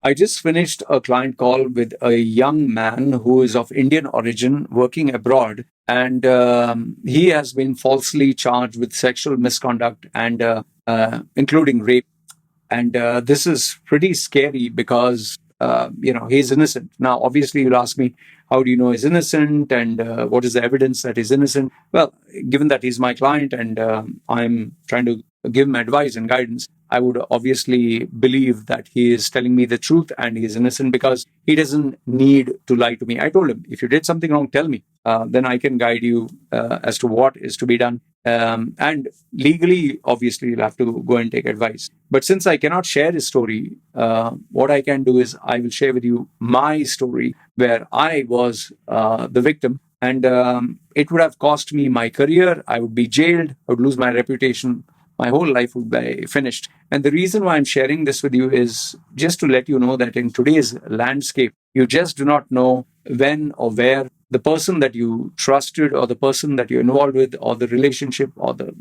I just finished a client call with a young man who is of Indian origin working abroad, and he has been falsely charged with sexual misconduct and including rape. And this is pretty scary because he's innocent. Now, obviously, you'll ask me, how do you know he's innocent, and what is the evidence that he's innocent? Well, given that he's my client and I'm trying to give him advice and guidance, I would obviously believe that he is telling me the truth and he is innocent because he doesn't need to lie to me. I told him, if you did something wrong, tell me. Then I can guide you as to what is to be done. And legally, obviously, you'll have to go and take advice. But since I cannot share his story, what I can do is I will share with you my story where I was the victim. And it would have cost me my career. I would be jailed. I would lose my reputation. My whole life would be finished. And the reason why I'm sharing this with you is just to let you know that in today's landscape, you just do not know when or where the person that you trusted or the person that you're involved with or the relationship or the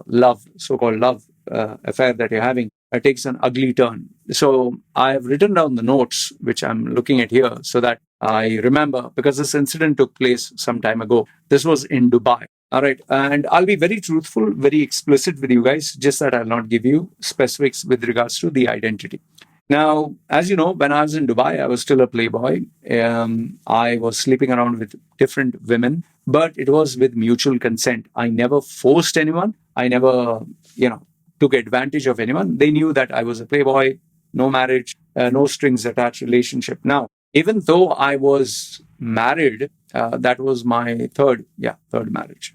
love, so-called love affair that you're having, takes an ugly turn. So I've written down the notes, which I'm looking at here, so that I remember, because this incident took place some time ago. This was in Dubai. All right. And I'll be very truthful, very explicit with you guys, just that I'll not give you specifics with regards to the identity. Now, as you know, when I was in Dubai, I was still a playboy. I was sleeping around with different women, but it was with mutual consent. I never forced anyone. I never, took advantage of anyone. They knew that I was a playboy, no marriage, no strings attached relationship. Now, even though I was married, that was my third marriage.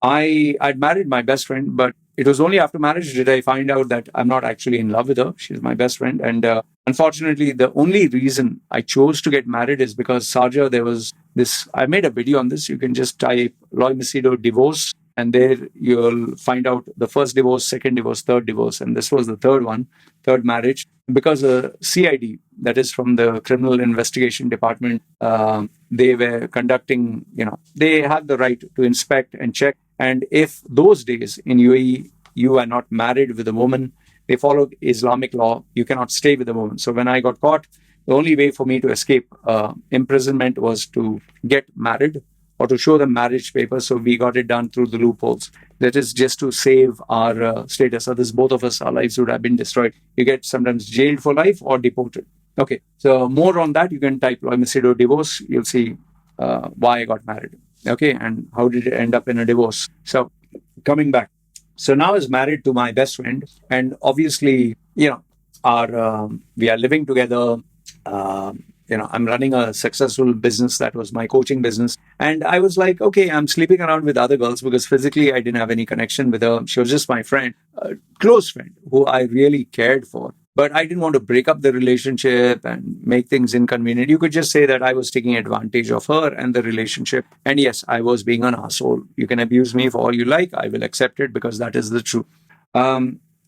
I'd married my best friend, but it was only after marriage did I find out that I'm not actually in love with her. She's my best friend. And unfortunately, the only reason I chose to get married is because Sarja, there was this, I made a video on this. You can just type Loy Machedo divorce, and there you'll find out the first divorce, second divorce, third divorce. And this was the third marriage. Because CID, that is from the Criminal Investigation Department, they were conducting, they had the right to inspect and check. And if those days in UAE, you are not married with a woman, they followed Islamic law, you cannot stay with a woman. So when I got caught, the only way for me to escape imprisonment was to get married or to show them marriage papers. So we got it done through the loopholes. That is just to save our status. Others, both of us, our lives would have been destroyed. You get sometimes jailed for life or deported. Okay, so more on that, you can type Loy Machedo divorce. You'll see why I got married. Okay, and how did it end up in a divorce? So coming back. So now I was married to my best friend, and obviously, our we are living together. I'm running a successful business. That was my coaching business. And I was like, okay, I'm sleeping around with other girls because physically I didn't have any connection with her. She was just my friend, a close friend who I really cared for. But I didn't want to break up the relationship and make things inconvenient. You could just say that I was taking advantage of her and the relationship. And yes, I was being an asshole. You can abuse me for all you like. I will accept it because that is the truth.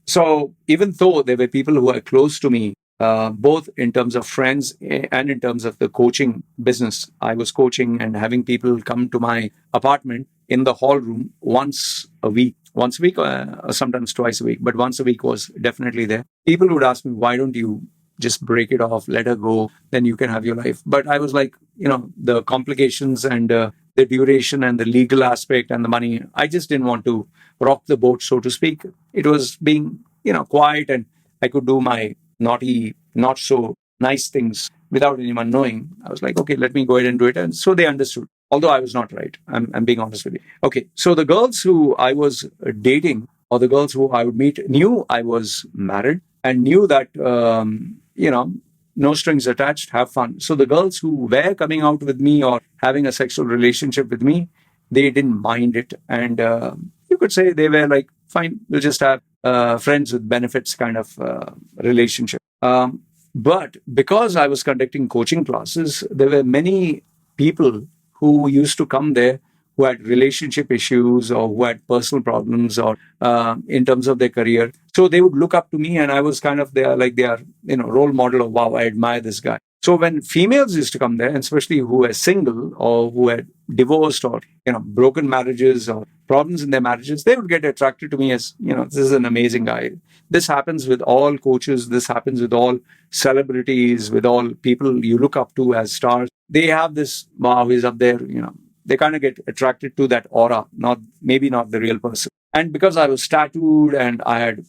So even though there were people who are close to me, both in terms of friends and in terms of the coaching business, I was coaching and having people come to my apartment in the hall room once a week, or sometimes twice a week, but once a week was definitely there. People would ask me, why don't you just break it off, let her go, then you can have your life. But I was like, the complications and the duration and the legal aspect and the money, I just didn't want to rock the boat, so to speak. It was being, quiet, and I could do my naughty, not so nice things without anyone knowing. I was like, okay, let me go ahead and do it. And so they understood, although I was not right. I'm being honest with you. Okay, so the girls who I was dating or the girls who I would meet knew I was married and knew that, no strings attached, have fun. So the girls who were coming out with me or having a sexual relationship with me, they didn't mind it. And you could say they were like, fine, we'll just have friends with benefits kind of relationship. But because I was conducting coaching classes, there were many people who used to come there who had relationship issues or who had personal problems or in terms of their career. So they would look up to me, and I was kind of their role model of, wow, I admire this guy. So when females used to come there, and especially who were single or who had divorced or broken marriages or problems in their marriages, they would get attracted to me as, this is an amazing guy. This happens with all coaches. This happens with all celebrities, with all people you look up to as stars. They have this, wow, he's up there. They kind of get attracted to that aura, maybe not the real person. And because I was tattooed and I had,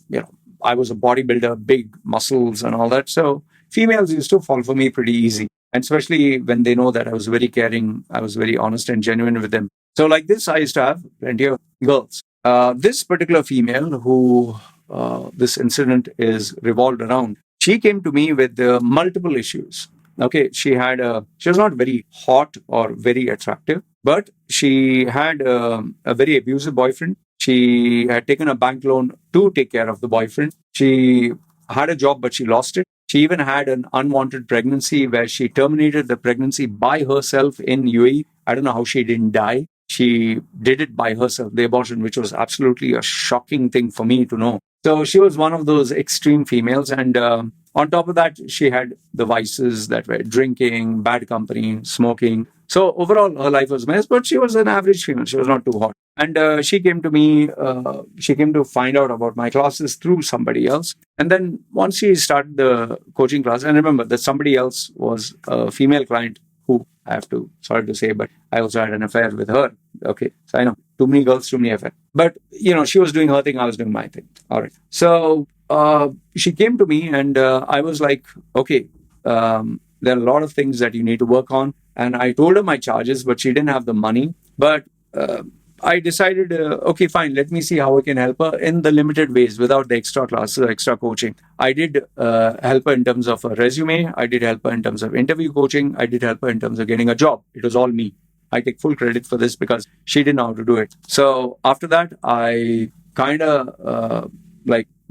I was a bodybuilder, big muscles and all that. So females used to fall for me pretty easy. And especially when they know that I was very caring, I was very honest and genuine with them. So like this, I used to have plenty of girls. This particular female who this incident is revolved around, she came to me with multiple issues. Okay, she was not very hot or very attractive, but she had a very abusive boyfriend. She had taken a bank loan to take care of the boyfriend. She had a job, but she lost it. She even had an unwanted pregnancy where she terminated the pregnancy by herself in UAE. I don't know how she didn't die. She did it by herself, the abortion, which was absolutely a shocking thing for me to know. So she was one of those extreme females. And on top of that, she had the vices that were drinking, bad company, smoking. So overall, her life was a mess, but she was an average female. She was not too hot. And she came to me, she came to find out about my classes through somebody else. And then once she started the coaching class, and remember that somebody else was a female client who I have to, sorry to say, but I also had an affair with her. Okay. So I know, too many girls, too many affairs. But, she was doing her thing, I was doing my thing. All right. So she came to me and I was like, okay, there are a lot of things that you need to work on. And I told her my charges, but she didn't have the money. But I decided, okay, fine, let me see how I can help her in the limited ways without the extra classes, extra coaching. I did help her in terms of a resume. I did help her in terms of interview coaching. I did help her in terms of getting a job. It was all me. I take full credit for this because she didn't know how to do it. So after that, I kind of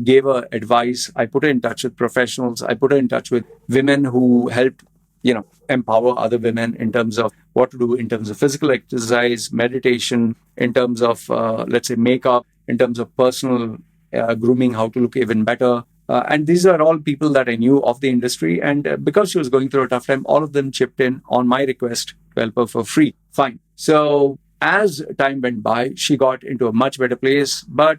gave her advice. I put her in touch with professionals. I put her in touch with women who helped empower other women in terms of what to do in terms of physical exercise, meditation, in terms of, let's say, makeup, in terms of personal grooming, how to look even better. And these are all people that I knew of the industry. And because she was going through a tough time, all of them chipped in on my request to help her for free. Fine. So as time went by, she got into a much better place. But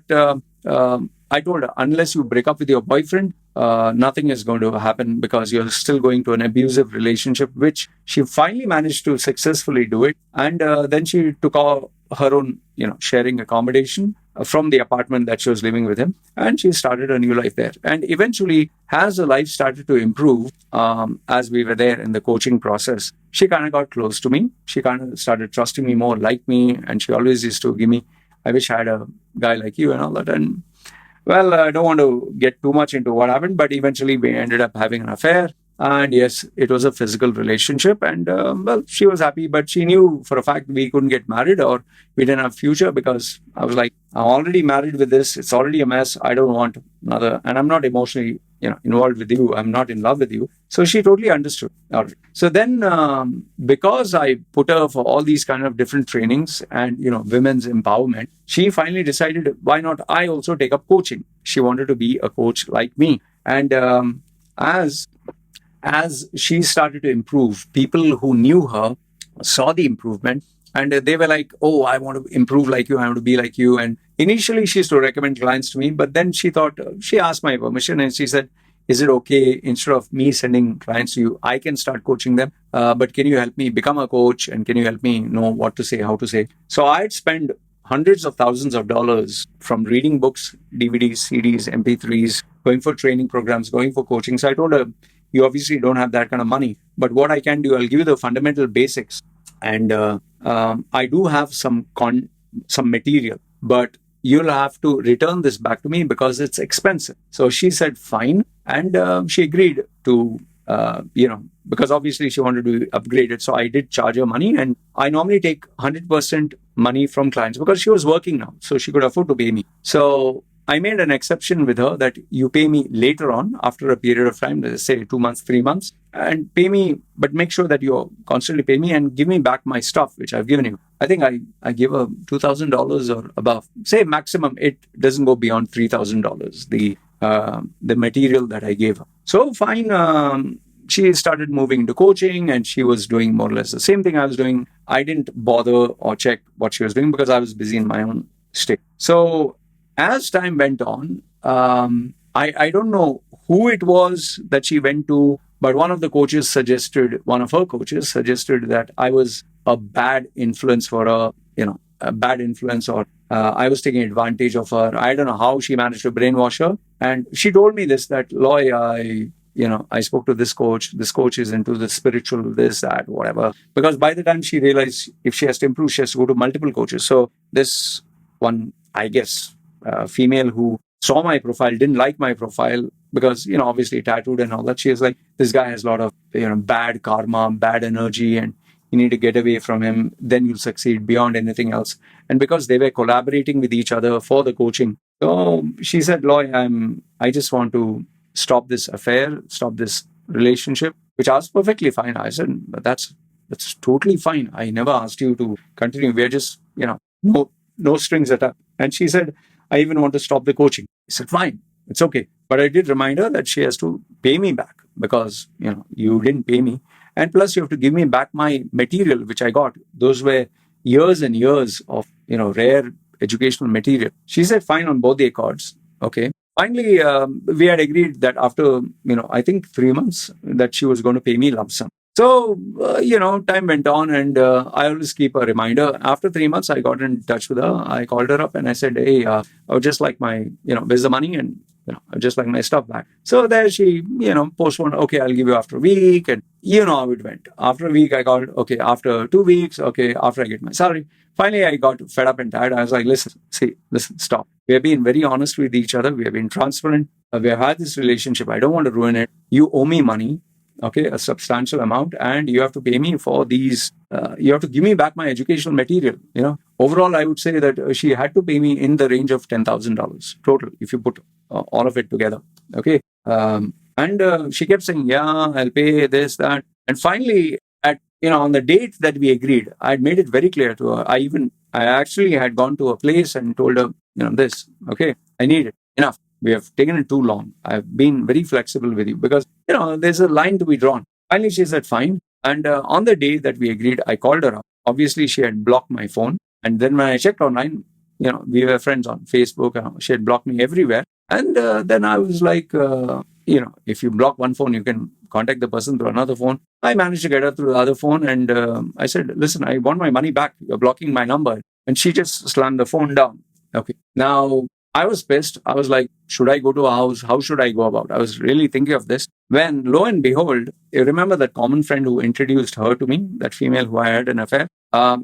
I told her, unless you break up with your boyfriend, nothing is going to happen because you're still going to an abusive relationship, which she finally managed to successfully do it. And then she took her own, sharing accommodation from the apartment that she was living with him. And she started a new life there. And eventually, as her life started to improve, as we were there in the coaching process, she kind of got close to me. She kind of started trusting me more, like me. And she always used to give me, I wish I had a guy like you and all that. And well, I don't want to get too much into what happened, but eventually we ended up having an affair. And yes, it was a physical relationship. And well, she was happy, but she knew for a fact we couldn't get married or we didn't have future because I was like, I'm already married with this. It's already a mess. I don't want another. And I'm not emotionally involved with you. I'm not in love with you. So she totally understood. All right. So then because I put her for all these kind of different trainings and, women's empowerment, she finally decided, why not I also take up coaching? She wanted to be a coach like me. And as she started to improve, people who knew her saw the improvement and they were like, oh, I want to improve like you. I want to be like you. And initially she used to recommend clients to me, but then she asked my permission and she said, is it okay, instead of me sending clients to you, I can start coaching them, but can you help me become a coach and can you help me know what to say, how to say? So I'd spend hundreds of thousands of dollars from reading books, DVDs, CDs, MP3s, going for training programs, going for coaching. So I told her, you obviously don't have that kind of money, but what I can do, I'll give you the fundamental basics. And I do have some material, but you'll have to return this back to me because it's expensive. So she said, fine. And she agreed to, because obviously she wanted to upgrade it. So I did charge her money and I normally take 100% money from clients because she was working now. So she could afford to pay me. So I made an exception with her that you pay me later on after a period of time, let's say 2 months, 3 months, and pay me, but make sure that you constantly pay me and give me back my stuff, which I've given you. I think I give her $2,000 or above. Say maximum, it doesn't go beyond $3,000, the material that I gave her. So fine, she started moving into coaching, and she was doing more or less the same thing I was doing. I didn't bother or check what she was doing because I was busy in my own state. So as time went on, I don't know who it was that she went to, but one of her coaches suggested that I was a bad influence for her, a bad influence, or I was taking advantage of her. I don't know how she managed to brainwash her. And she told me this, that Loy, I spoke to this coach. This coach is into the spiritual, this, that, whatever. Because by the time she realized if she has to improve, she has to go to multiple coaches. So this one, I guess, female who saw my profile didn't like my profile because, obviously tattooed and all that. She was like, this guy has a lot of, bad karma, bad energy, and you need to get away from him. Then you'll succeed beyond anything else. And because they were collaborating with each other for the coaching, so she said, Loy, I just want to stop this affair, stop this relationship, which I was perfectly fine. I said, but that's totally fine. I never asked you to continue. We're just, no strings attached. And she said, I even want to stop the coaching. I said, fine, it's okay. But I did remind her that she has to pay me back because, you didn't pay me. And plus you have to give me back my material, which I got. Those were years and years of, rare educational material. She said, fine on both the accords. Okay. Finally, we had agreed that after, I think 3 months that she was going to pay me lump sum. So, time went on, and I always keep a reminder. After 3 months, I got in touch with her. I called her up and I said, hey, I would just like my, where's the money? And, I would just like my stuff back. So there she, postponed, okay, I'll give you after a week. And you know how it went. After a week, I called, okay, after 2 weeks, okay, after I get my salary. Finally, I got fed up and tired. I was like, listen, stop. We have been very honest with each other. We have been transparent. We have had this relationship. I don't want to ruin it. You owe me money. Okay, a substantial amount, and you have to pay me for these. You have to give me back my educational material. Overall, I would say that she had to pay me in the range of $10,000 total if you put all of it together. Okay, and she kept saying, "Yeah, I'll pay this, that," and finally, at on the date that we agreed, I had made it very clear to her. I actually had gone to a place and told her, this. Okay, I need it. Enough. We have taken it too long. I've been very flexible with you because, there's a line to be drawn. Finally, she said, fine. And on the day that we agreed, I called her up. Obviously, she had blocked my phone. And then when I checked online, we were friends on Facebook. She had blocked me everywhere. And then I was like, if you block one phone, you can contact the person through another phone. I managed to get her through the other phone. And I said, listen, I want my money back. You're blocking my number. And she just slammed the phone down. Okay. Now, I was pissed. I was like, should I go to a house? How should I go about? I was really thinking of this. When, lo and behold, you remember that common friend who introduced her to me, that female who I had an affair?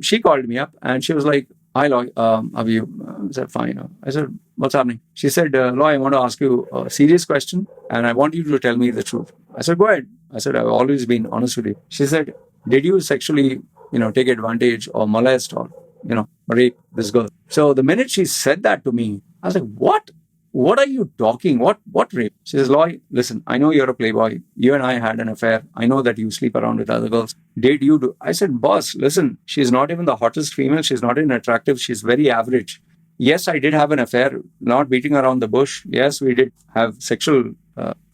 She called me up and she was like, hi, Loy, how are you? I said, fine. I said, what's happening? She said, Loy, I want to ask you a serious question and I want you to tell me the truth. I said, go ahead. I said, I've always been honest with you. She said, did you sexually, take advantage or molest or, rape this girl? So the minute she said that to me, I was like, what? What are you talking? What rape? She says, Loy, listen, I know you're a playboy. You and I had an affair. I know that you sleep around with other girls. Did you do? I said, boss, listen, she's not even the hottest female. She's not even attractive. She's very average. Yes, I did have an affair, not beating around the bush. Yes, we did have sexual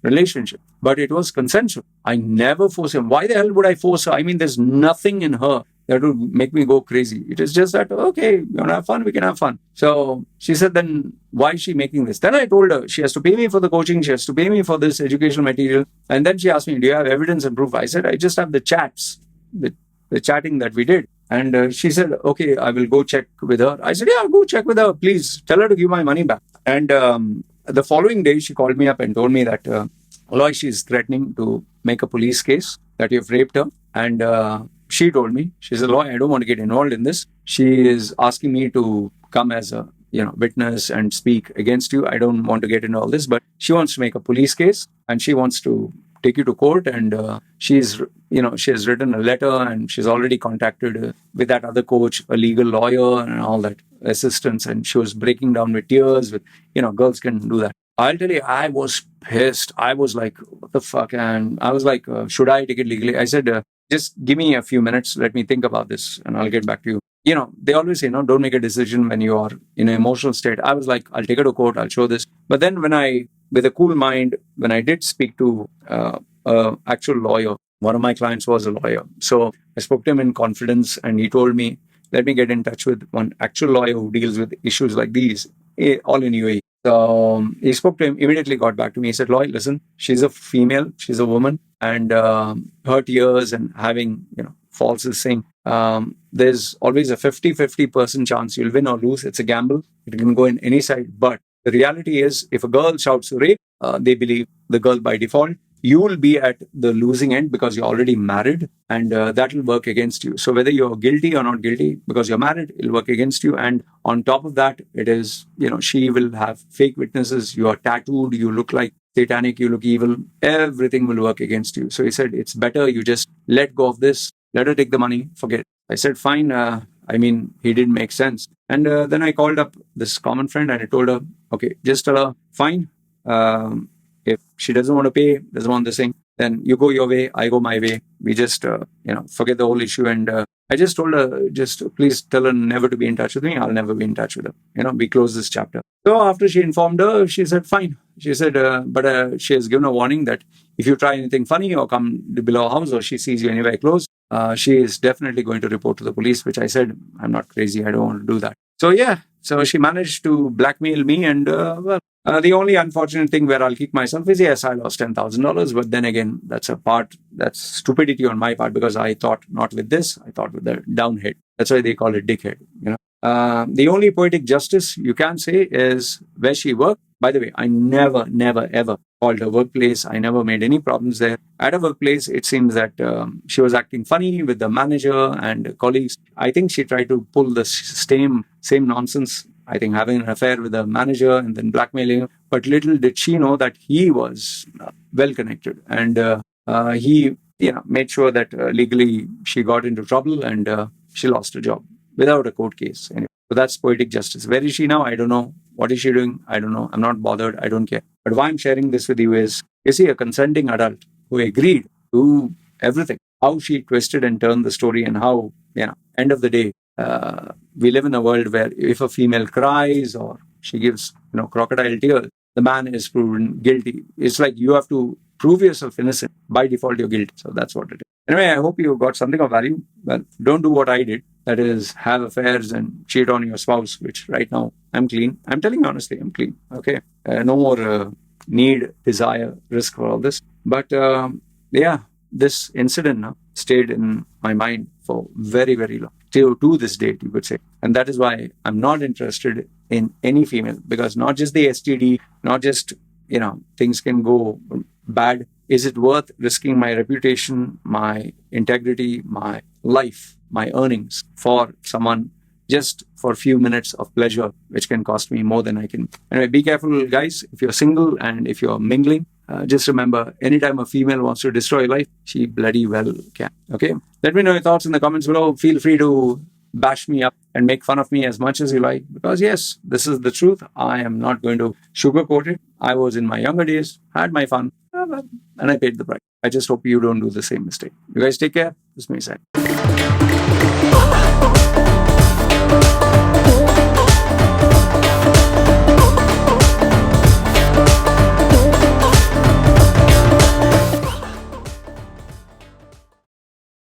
relationship, but it was consensual. I never forced him. Why the hell would I force her? I mean, there's nothing in her that would make me go crazy. It is just that, okay, you want to have fun? We can have fun. So she said, then why is she making this? Then I told her she has to pay me for the coaching. She has to pay me for this educational material. And then she asked me, do you have evidence and proof? I said, I just have the chats, the chatting that we did. And she said, okay, I will go check with her. I said, yeah, go check with her. Please tell her to give my money back. And the following day, she called me up and told me that, Loy, she's threatening to make a police case that you've raped her. And she told me, she said, Loy, I don't want to get involved in this. She is asking me to come as a witness and speak against you. I don't want to get into all this, but she wants to make a police case and she wants to take you to court. And she has written a letter and she's already contacted with that other coach, a legal lawyer and all that assistance. And she was breaking down with tears with, girls can do that. I'll tell you, I was pissed. I was like, what the fuck? And I was like, should I take it legally? I said, just give me a few minutes. Let me think about this and I'll get back to you. They always say, don't make a decision when you are in an emotional state. I was like, I'll take her to court. I'll show this. But then with a cool mind, when I did speak to a actual lawyer. One of my clients was a lawyer. So I spoke to him in confidence, and he told me, let me get in touch with one actual lawyer who deals with issues like these, all in UAE. So he spoke to him, immediately got back to me. He said, Loy, listen, she's a female, she's a woman, and her tears and having, false is saying, there's always a 50-50% chance you'll win or lose. It's a gamble. It can go in any side. But the reality is, if a girl shouts rape, they believe the girl by default. You will be at the losing end because you're already married, and that will work against you. So whether you're guilty or not guilty, because you're married, it'll work against you. And on top of that, it is, she will have fake witnesses. You are tattooed. You look like satanic. You look evil. Everything will work against you. So he said, it's better you just let go of this. Let her take the money. Forget. I said, fine. He didn't make sense. And then I called up this common friend and I told her, okay, just tell her, fine. If she doesn't want to pay, doesn't want this thing, then you go your way, I go my way. We just, forget the whole issue. And I just told her, just please tell her never to be in touch with me. I'll never be in touch with her. We close this chapter. So after she informed her, she said, fine. She said, but she has given a warning that if you try anything funny or come below her house or she sees you anywhere close, she is definitely going to report to the police, which I said, I'm not crazy. I don't want to do that. So yeah, so she managed to blackmail me, and the only unfortunate thing where I'll kick myself is, yes, I lost $10,000, but then again, that's stupidity on my part, because I thought not with this, I thought with the downhead. That's why they call it dickhead. The only poetic justice you can say is where she worked. By the way, I never, ever called her workplace. I never made any problems there. At her workplace, it seems that she was acting funny with the manager and colleagues. I think she tried to pull the same nonsense. I think having an affair with the manager and then blackmailing him. But little did she know that he was well connected, and he made sure that legally she got into trouble, and she lost her job without a court case. Anyway, so that's poetic justice. Where is she now? I don't know. What is she doing? I don't know. I'm not bothered. I don't care. But why I'm sharing this with you is he a consenting adult who agreed to everything? How she twisted and turned the story, and how, end of the day, we live in a world where if a female cries or she gives, crocodile tears, the man is proven guilty. It's like you have to prove yourself innocent. By default, you're guilty. So that's what it is. Anyway, I hope you got something of value. Well, don't do what I did. That is, have affairs and cheat on your spouse, which right now I'm clean. I'm telling you honestly, I'm clean. Okay. No more need, desire, risk for all this. But this incident stayed in my mind for very, very long. To this date, you could say. And that is why I'm not interested in any female, because not just the STD, not just, things can go bad. Is it worth risking my reputation, my integrity, my life, my earnings for someone just for a few minutes of pleasure, which can cost me more than I can? Anyway, be careful, guys. If you're single and if you're mingling, just remember, anytime a female wants to destroy your life, she bloody well can. Okay? Let me know your thoughts in the comments below. Feel free to bash me up and make fun of me as much as you like, because yes, this is the truth. I am not going to sugarcoat it. I was in my younger days, had my fun, and I paid the price. I just hope you don't do the same mistake. You guys take care. This is me, Sai.